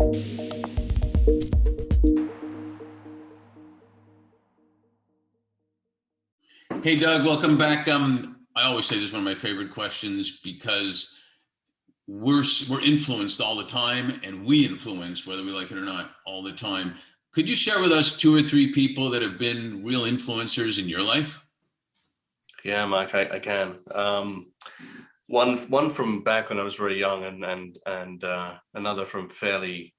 Hey, Doug, welcome back. I always say this is one of my favorite questions because we're influenced all the time, and we influence, whether we like it or not, all the time. Could you share with us 2 or 3 people that have been real influencers in your life? Yeah, Mike, I can. One from back when I was very young, and another from fairly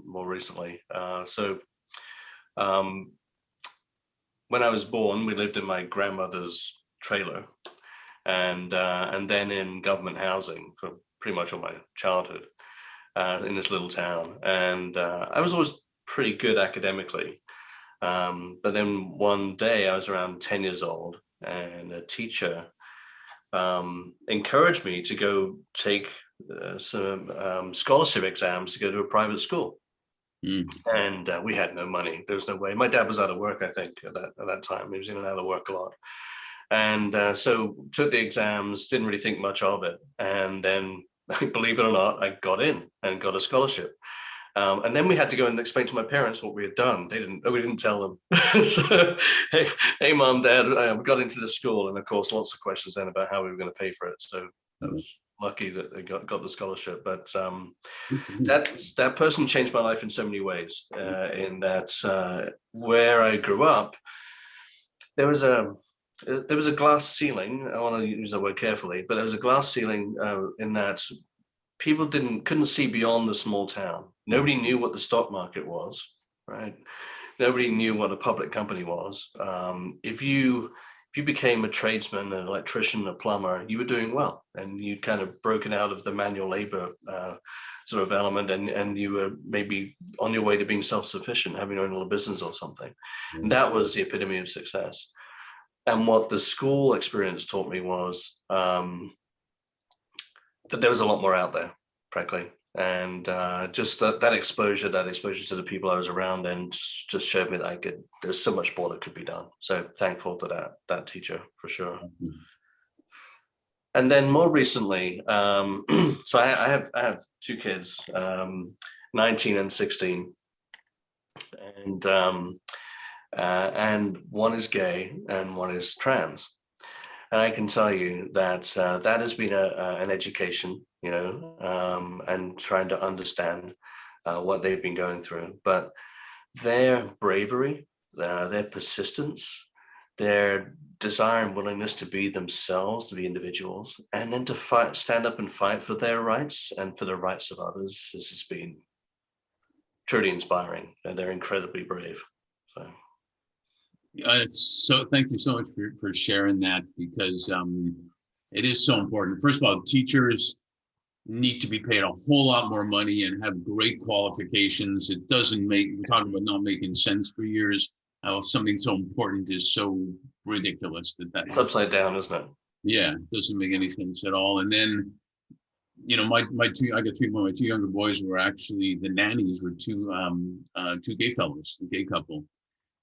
more recently. Um, when I was born, we lived in my grandmother's trailer, and then in government housing for pretty much all my childhood in this little town. And I was always pretty good academically. But then one day I was around 10 years old, and a teacher encouraged me to go take some scholarship exams to go to a private school. And we had no money. There was no way. My dad was out of work, I think, at that time. He was in and out of work a lot. And so took the exams, didn't really think much of it. And then, believe it or not, I got in and got a scholarship. And then we had to go and explain to my parents what we had done. We didn't tell them. So, hey, mom, dad, we got into the school, and of course, lots of questions then about how we were going to pay for it. So I was lucky that I got the scholarship. But that person changed my life in so many ways. In that, where I grew up, there was a glass ceiling. I want to use that word carefully, but there was a glass ceiling in that people couldn't see beyond the small town. Nobody knew what the stock market was, right? Nobody knew what a public company was. If you became a tradesman, an electrician, a plumber, you were doing well, and you'd kind of broken out of the manual labor sort of element, and you were maybe on your way to being self-sufficient, having your own little business or something. And that was the epitome of success. And what the school experience taught me was that there was a lot more out there, frankly. And just that exposure to the people I was around, and just showed me that there's so much more that could be done. So thankful to that teacher, for sure. And then more recently, so I have 2 kids, 19 and 16. And one is gay and one is trans. And I can tell you that that has been an education, and trying to understand what they've been going through. But their bravery, their persistence, their desire and willingness to be themselves, to be individuals, and then to stand up and fight for their rights and for the rights of others, this has been truly inspiring, and they're incredibly brave. So thank you so much for sharing that, because it is so important. First of all, teachers need to be paid a whole lot more money and have great qualifications. It doesn't we're talking about not making sense for years. How something so important is so ridiculous it's upside down, isn't it? Yeah, it doesn't make any sense at all. And then, I got 3 of my 2 younger boys were actually, the nannies were 2 gay fellows, a gay couple.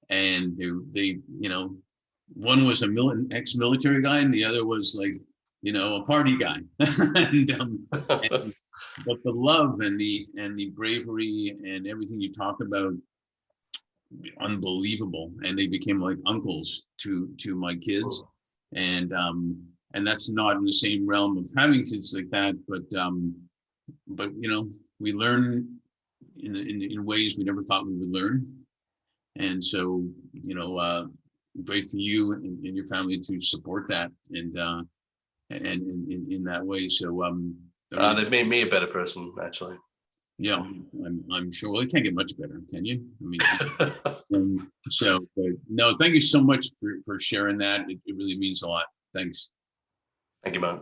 And they one was an ex-military guy, and the other was like, a party guy. But the love and the bravery and everything you talk about, unbelievable. And they became like uncles to my kids. And that's not in the same realm of having kids like that, but we learn in ways we never thought we would learn. And so, great for you and your family to support that, and in that way. So they made me a better person, actually. Yeah, I'm sure. Well, it can't get much better, can you? I mean, but no, thank you so much for sharing that. It really means a lot. Thanks. Thank you, man.